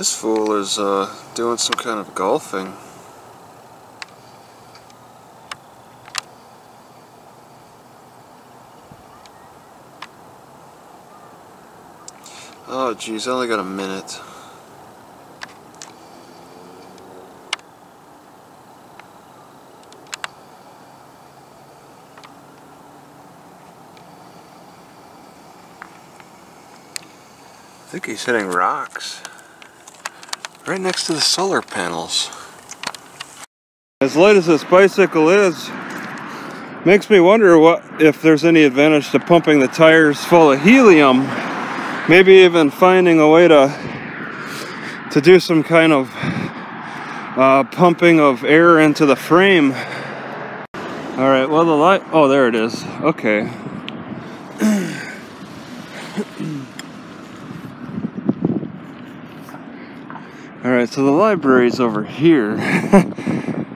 This fool is doing some kind of golfing. Oh geez, I only got a minute. I think he's hitting rocks right next to the solar panels. As light as this bicycle is, makes me wonder if there's any advantage to pumping the tires full of helium. Maybe even finding a way to do some kind of pumping of air into the frame. All right, well the light, oh there it is, okay. All right, so the library's over here.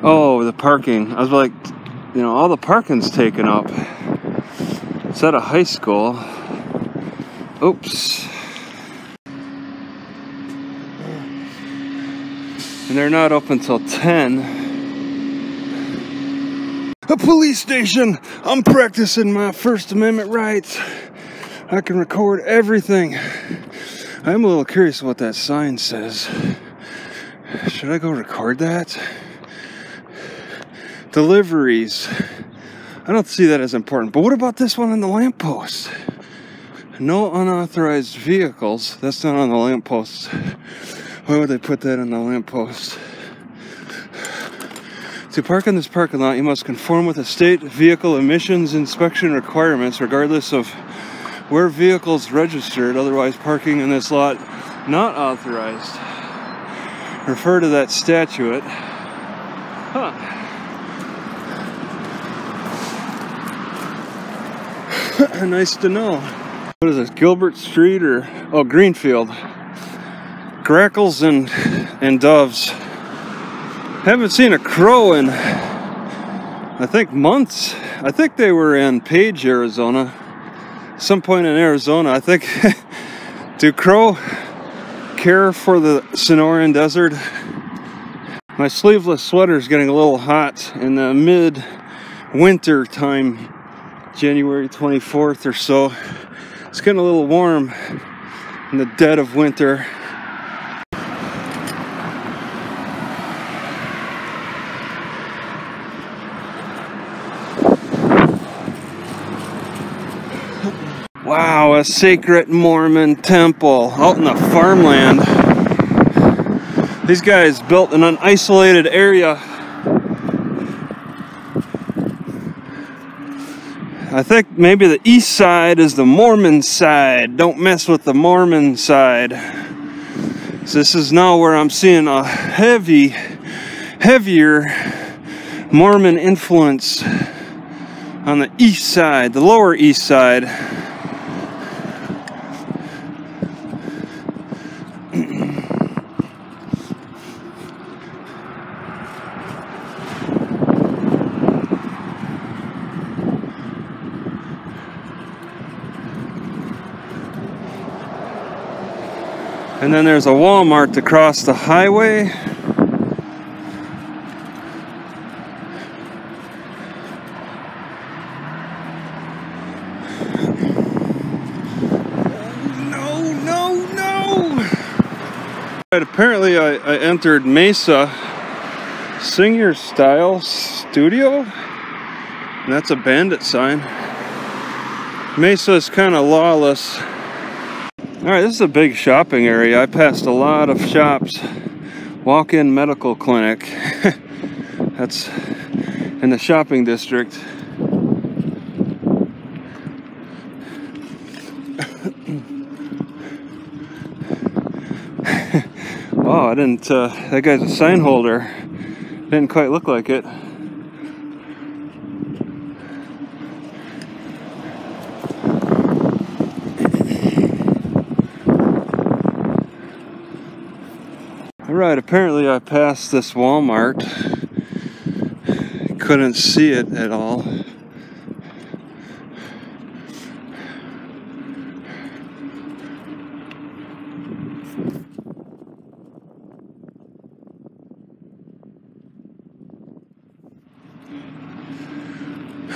Oh, the parking. I was like, you know, all the parking's taken up. It's at a high school. Oops. And they're not open till 10. A police station! I'm practicing my First Amendment rights. I can record everything. I'm a little curious what that sign says. Should I go record that? Deliveries. I don't see that as important. But what about this one on the lamppost? No unauthorized vehicles. That's not on the lamppost. Why would they put that on the lamppost? To park in this parking lot, you must conform with the state vehicle emissions inspection requirements, regardless of where vehicles registered. Otherwise, parking in this lot not authorized. Refer to that statute. Huh. Nice to know. What is this, Gilbert Street or, oh, Greenfield. Grackles and doves. Haven't seen a crow in, I think, months. I think they were in Page, Arizona. Some point in Arizona, I think. Do crow care for the Sonoran Desert? My sleeveless sweater is getting a little hot in the mid-winter time, January 24th or so. It's getting a little warm in the dead of winter. Wow, a sacred Mormon temple out in the farmland. These guys built in an isolated area. I think maybe the east side is the Mormon side. Don't mess with the Mormon side. So this is now where I'm seeing a heavier Mormon influence on the east side, the lower east side. And then there's a Walmart across the highway. No! Right, apparently I entered Mesa Singer Style Studio. And that's a Bandit Sign. Mesa is kind of lawless. Alright, this is a big shopping area. I passed a lot of shops. Walk-in medical clinic. That's in the shopping district. Wow, I didn't, that guy's a sign holder. Didn't quite look like it. Alright, apparently I passed this Walmart. Couldn't see it at all.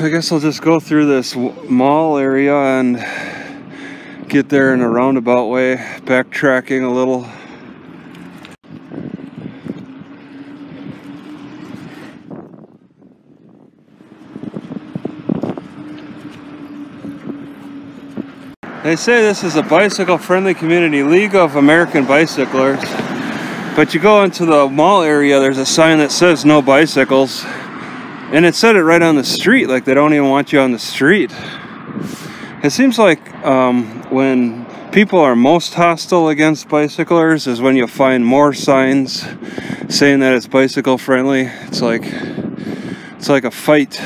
I guess I'll just go through this mall area and get there in a roundabout way, backtracking a little. They say this is a bicycle-friendly community, League of American Bicyclers. But you go into the mall area, there's a sign that says no bicycles. And it said it right on the street, like they don't even want you on the street. It seems like when people are most hostile against bicyclers is when you find more signs saying that it's bicycle friendly. It's like a fight.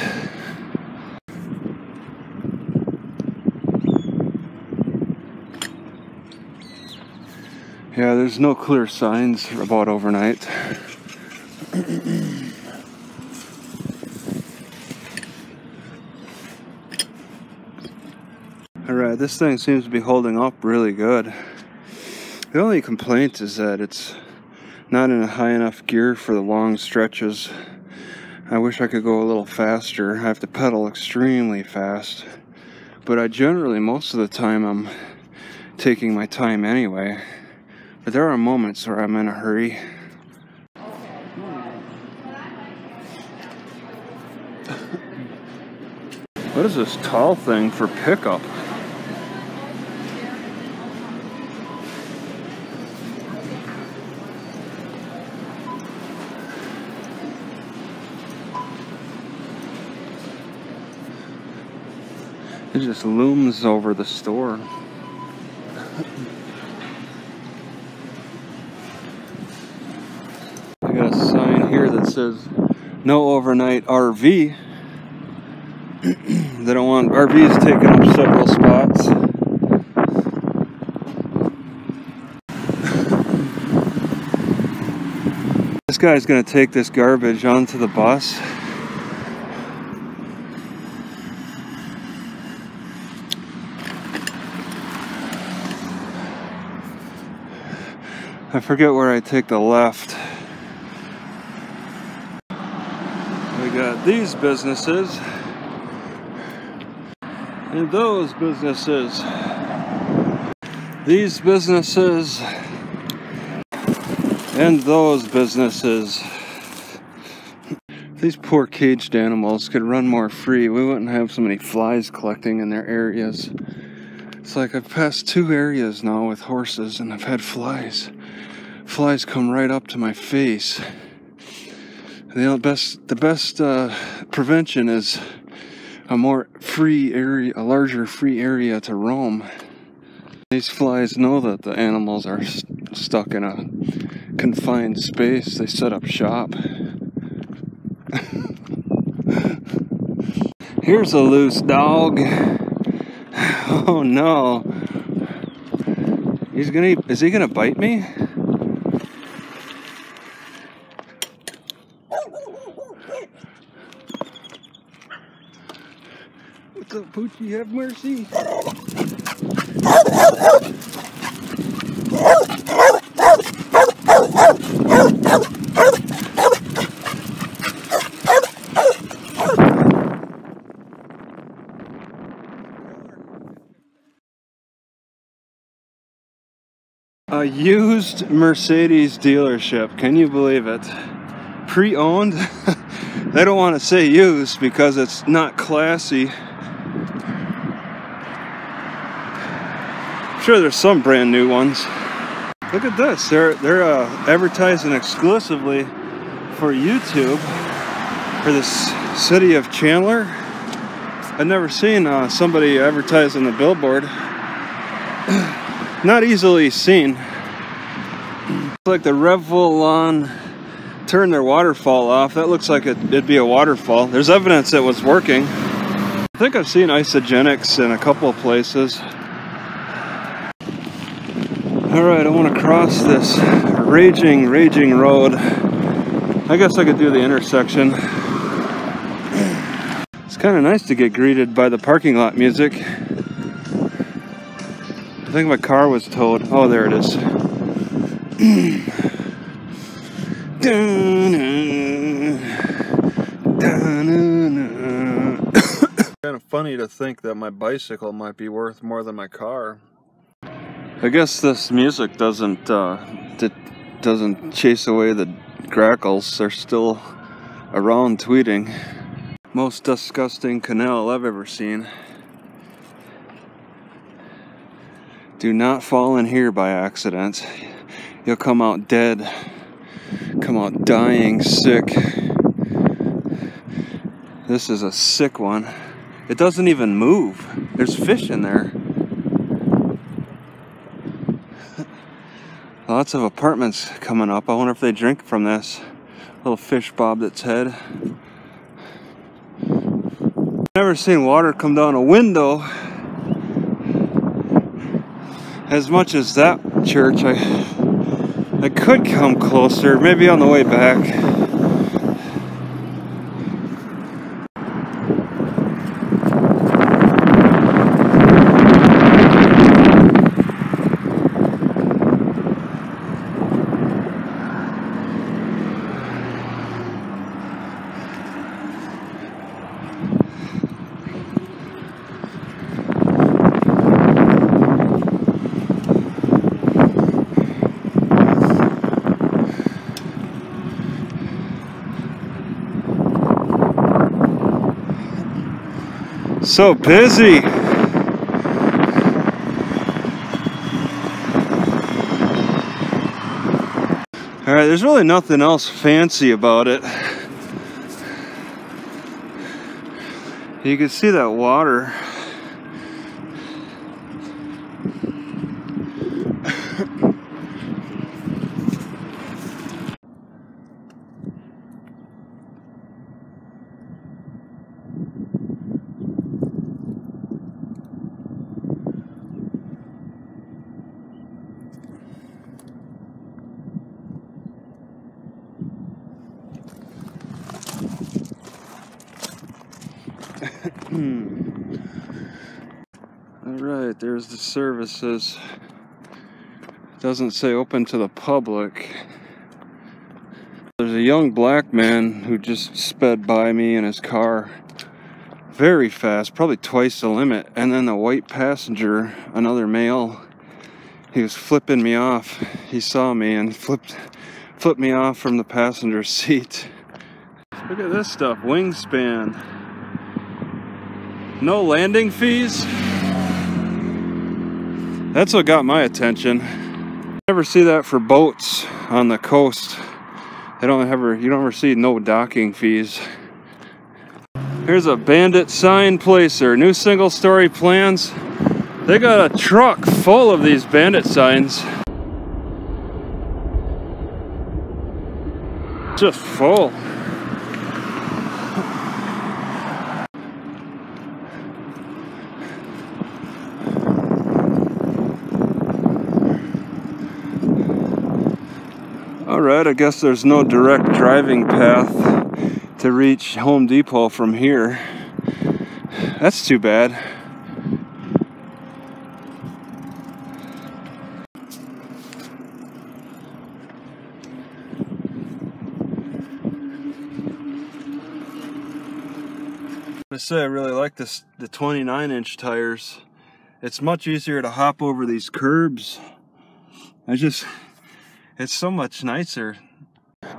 Yeah, there's no clear signs about overnight. Alright, this thing seems to be holding up really good. The only complaint is that it's not in a high enough gear for the long stretches. I wish I could go a little faster. I have to pedal extremely fast. But I generally, most of the time, I'm taking my time anyway. But there are moments where I'm in a hurry. What is this tall thing for pickup? It just looms over the store. I got a sign here that says no overnight RV. They don't want RVs taking up several spots. This guy's gonna take this garbage onto the bus. I forget where I take the left. We got these businesses and those businesses. These businesses and those businesses. These poor caged animals could run more free. We wouldn't have so many flies collecting in their areas. It's like I've passed 2 areas now with horses and I've had flies. Flies come right up to my face. The best prevention is a more free area, a larger free area to roam. These flies know that the animals are stuck in a confined space. They set up shop. Here's a loose dog. Oh no. Is he gonna bite me? What's up, Poochie? Have mercy. A used Mercedes dealership. Can you believe it? Pre-owned? They don't want to say used because it's not classy. I'm sure there's some brand new ones. Look at this. They're advertising exclusively for YouTube for this city of Chandler. I've never seen somebody advertising the billboard. Not easily seen. It's like the Rivulon turned their waterfall off. That looks like it'd be a waterfall. There's evidence it was working. I think I've seen isogenics in a couple of places. Alright, I want to cross this raging road. I guess I could do the intersection. It's kind of nice to get greeted by the parking lot music. I think my car was towed. Oh, there it is. to think that my bicycle might be worth more than my car. I guess this music doesn't chase away the grackles. They're still around tweeting. Most disgusting canal I've ever seen. Do not fall in here by accident. You'll come out dead. Come out dying, sick. This is a sick one. It doesn't even move. There's fish in there. Lots of apartments coming up. I wonder if they drink from this. Little fish bobbed its head. Never seen water come down a window as much as that church. I could come closer, maybe on the way back. So busy. Alright, there's really nothing else fancy about it. You can see that water. Alright, there's the services. Doesn't say open to the public. There's a young black man who just sped by me in his car very fast, probably twice the limit, and then the white passenger, another male, he was flipping me off. He saw me and flipped me off from the passenger seat. Look at this stuff, Wingspan. No landing fees? That's what got my attention. You never see that for boats on the coast. You don't ever see no docking fees. Here's a Bandit Sign placer, new single-story plans. They got a truck full of these Bandit signs. Just full. Alright, I guess there's no direct driving path to reach Home Depot from here. That's too bad. I say I really like the 29-inch tires. It's much easier to hop over these curbs. It's so much nicer.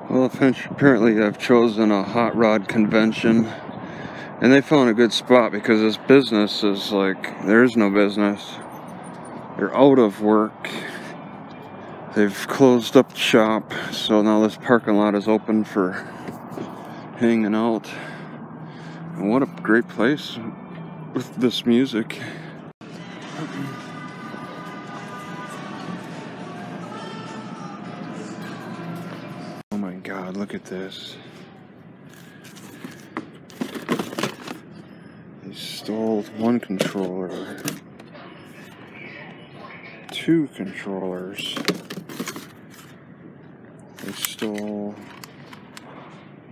Well, apparently I've chosen a hot rod convention, and they found a good spot because this business is like, there is no business. They're out of work. They've closed up the shop, so now this parking lot is open for hanging out. And what a great place with this music. Oh my God, look at this. They stole one controller. 2 controllers. They stole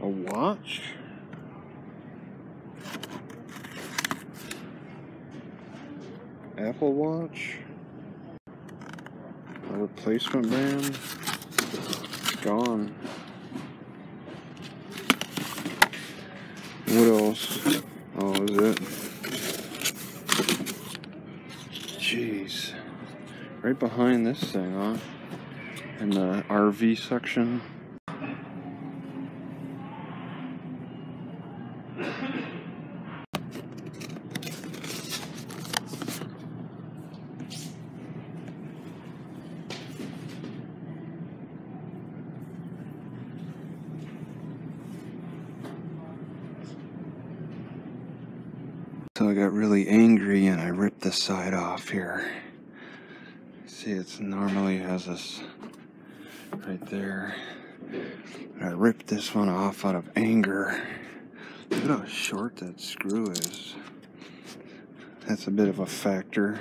a watch. Apple Watch. A replacement band. It's gone. What else? Oh, is it? behind this thing, huh? In the RV section. So I got really angry and I ripped the side off here. See, it normally has this right there. I ripped this one off out of anger. Look at how short that screw is. That's a bit of a factor.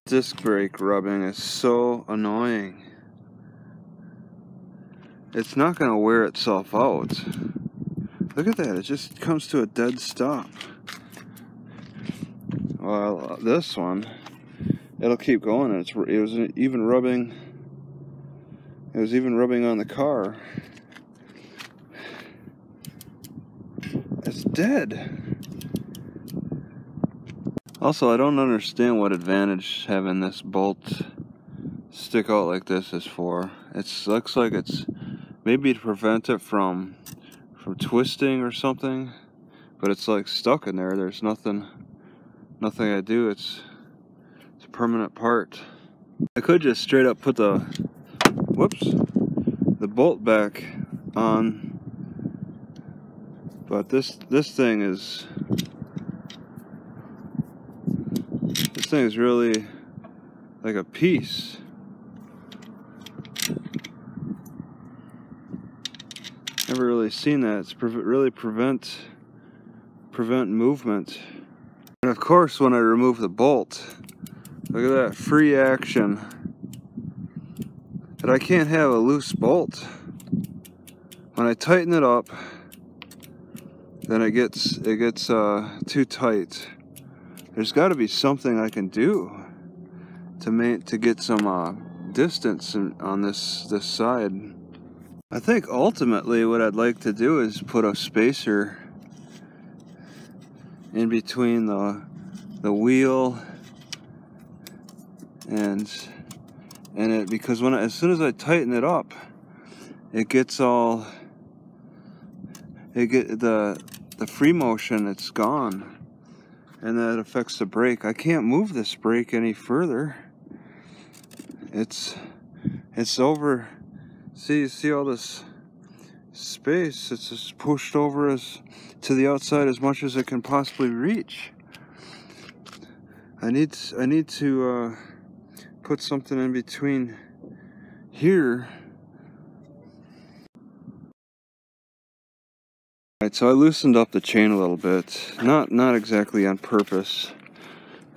Disc brake rubbing is so annoying. It's not going to wear itself out. Look at that, it just comes to a dead stop. Well, this one, it'll keep going. It was even rubbing on the car. It's dead. Also, I don't understand what advantage having this bolt stick out like this is for. It looks like it's maybe to prevent it from twisting or something, but it's like stuck in there. There's nothing I do. It's a permanent part. I could just straight up put the bolt back on, but this thing is really like a piece. Never really seen that. It's really prevent movement. And of course, when I remove the bolt, look at that free action. But I can't have a loose bolt. When I tighten it up, then it gets too tight. There's got to be something I can do to get some distance on this side. I think ultimately what I'd like to do is put a spacer in between the wheel and it, because as soon as I tighten it up, the free motion, it's gone, and that affects the brake. I can't move this brake any further. It's over. See all this space? It's just pushed over to the outside as much as it can possibly reach. I need to put something in between here. Alright, so I loosened up the chain a little bit. Not exactly on purpose.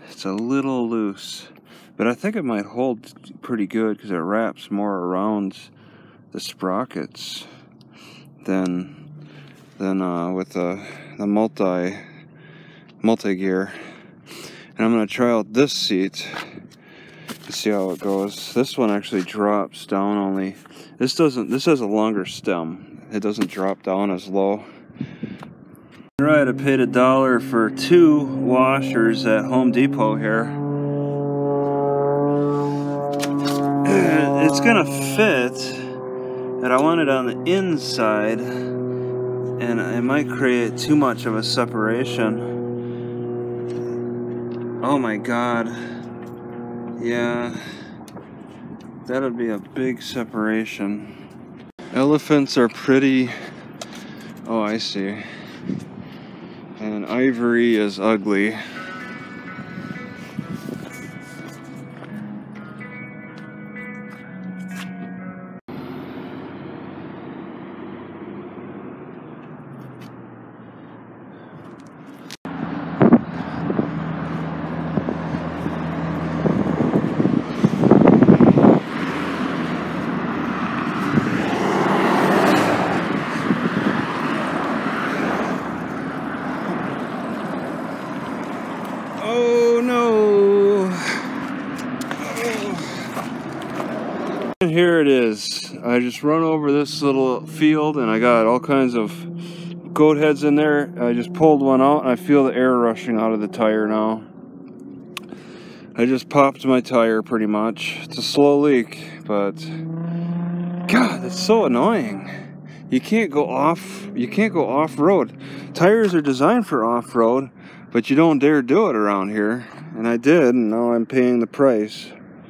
It's a little loose, but I think it might hold pretty good because it wraps more around the sprockets than with the multi-gear. And I'm going to try out this seat to see how it goes. This one actually drops down only. This has a longer stem. It doesn't drop down as low. Alright, I paid $1 for 2 washers at Home Depot here. It's gonna fit. And I want it on the inside, and it might create too much of a separation. Oh my god. Yeah, that would be a big separation. Elephants are pretty. Oh, I see. And ivory is ugly. Here it is. I just run over this little field and I got all kinds of goat heads in there. I just pulled one out and I feel the air rushing out of the tire now. I just popped my tire pretty much. It's a slow leak, but God, it's so annoying. You can't go off-road. Tires are designed for off-road, but you don't dare do it around here. And I did, and now I'm paying the price.